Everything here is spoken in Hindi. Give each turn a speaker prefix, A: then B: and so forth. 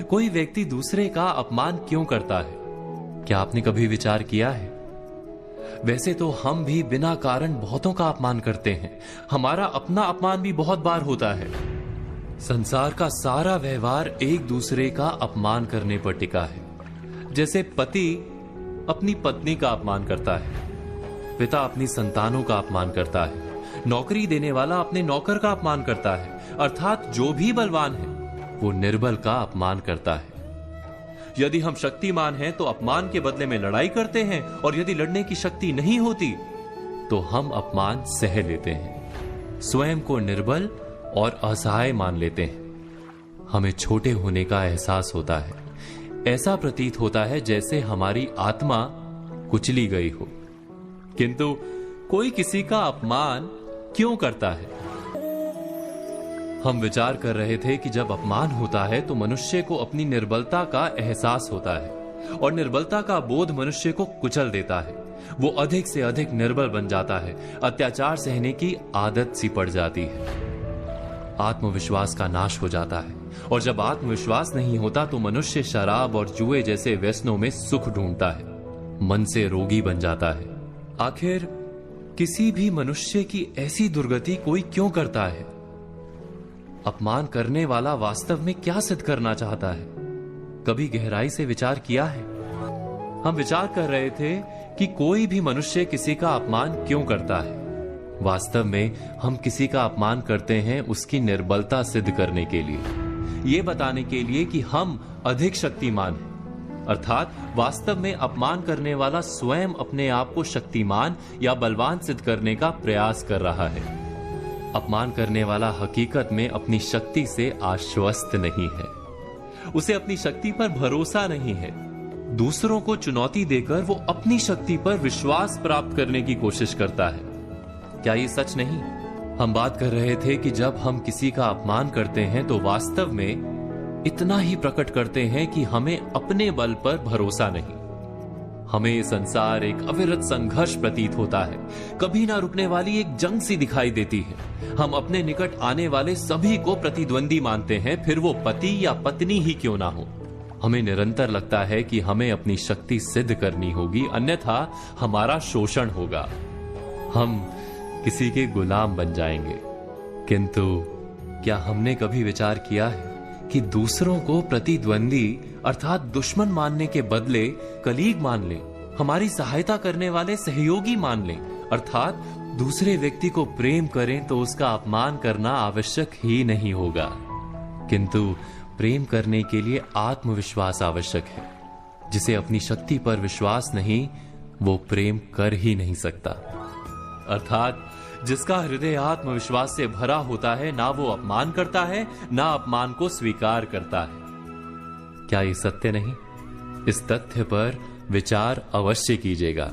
A: कोई व्यक्ति दूसरे का अपमान क्यों करता है? क्या आपने कभी विचार किया है? वैसे तो हम भी बिना कारण बहुतों का अपमान करते हैं। हमारा अपना अपमान भी बहुत बार होता है। संसार का सारा व्यवहार एक दूसरे का अपमान करने पर टिका है। जैसे पति अपनी पत्नी का अपमान करता है, पिता अपनी संतानों का अपमान करता है, नौकरी देने वाला अपने नौकर का अपमान करता है, अर्थात जो भी बलवान है वो निर्बल का अपमान करता है। यदि हम शक्तिमान हैं तो अपमान के बदले में लड़ाई करते हैं, और यदि लड़ने की शक्ति नहीं होती तो हम अपमान सह लेते हैं, स्वयं को निर्बल और असहाय मान लेते हैं। हमें छोटे होने का एहसास होता है। ऐसा प्रतीत होता है जैसे हमारी आत्मा कुचली गई हो। किंतु कोई किसी का अपमान क्यों करता है? हम विचार कर रहे थे कि जब अपमान होता है तो मनुष्य को अपनी निर्बलता का एहसास होता है, और निर्बलता का बोध मनुष्य को कुचल देता है। वो अधिक से अधिक निर्बल बन जाता है, अत्याचार सहने की आदत सी पड़ जाती है, आत्मविश्वास का नाश हो जाता है। और जब आत्मविश्वास नहीं होता तो मनुष्य शराब और जुए जैसे व्यसनों में सुख ढूंढता है, मन से रोगी बन जाता है। आखिर किसी भी मनुष्य की ऐसी दुर्गति कोई क्यों करता है? अपमान करने वाला वास्तव में क्या सिद्ध करना चाहता है? कभी गहराई से विचार किया है? हम विचार कर रहे थे कि कोई भी मनुष्य किसी का अपमान क्यों करता है। वास्तव में हम किसी का अपमान करते हैं उसकी निर्बलता सिद्ध करने के लिए, यह बताने के लिए कि हम अधिक शक्तिमान हैं। अर्थात वास्तव में अपमान करने वाला स्वयं अपने आप को शक्तिमान या बलवान सिद्ध करने का प्रयास कर रहा है। अपमान करने वाला हकीकत में अपनी शक्ति से आश्वस्त नहीं है, उसे अपनी शक्ति पर भरोसा नहीं है। दूसरों को चुनौती देकर वो अपनी शक्ति पर विश्वास प्राप्त करने की कोशिश करता है। क्या ये सच नहीं? हम बात कर रहे थे कि जब हम किसी का अपमान करते हैं तो वास्तव में इतना ही प्रकट करते हैं कि हमें अपने बल पर भरोसा नहीं। हमें संसार एक अविरत संघर्ष प्रतीत होता है, कभी ना रुकने वाली एक जंग सी दिखाई देती है। हम अपने निकट आने वाले सभी को प्रतिद्वंदी मानते हैं, फिर वो पति या पत्नी ही क्यों ना हो। हमें निरंतर लगता है कि हमें अपनी शक्ति सिद्ध करनी होगी, अन्यथा हमारा शोषण होगा, हम किसी के गुलाम बन जाएंगे। किंतु क्या हमने कभी विचार किया है कि दूसरों को प्रतिद्वंदी अर्थात दुश्मन मानने के बदले कलीग मान लें, हमारी सहायता करने वाले सहयोगी मान लें, अर्थात दूसरे व्यक्ति को प्रेम करें तो उसका अपमान करना आवश्यक ही नहीं होगा। किंतु प्रेम करने के लिए आत्मविश्वास आवश्यक है। जिसे अपनी शक्ति पर विश्वास नहीं, वो प्रेम कर ही नहीं सकता। अर्थात जिसका हृदय आत्मविश्वास से भरा होता है, ना वो अपमान करता है, ना अपमान को स्वीकार करता है। क्या ये सत्य नहीं? इस तथ्य पर विचार अवश्य कीजिएगा।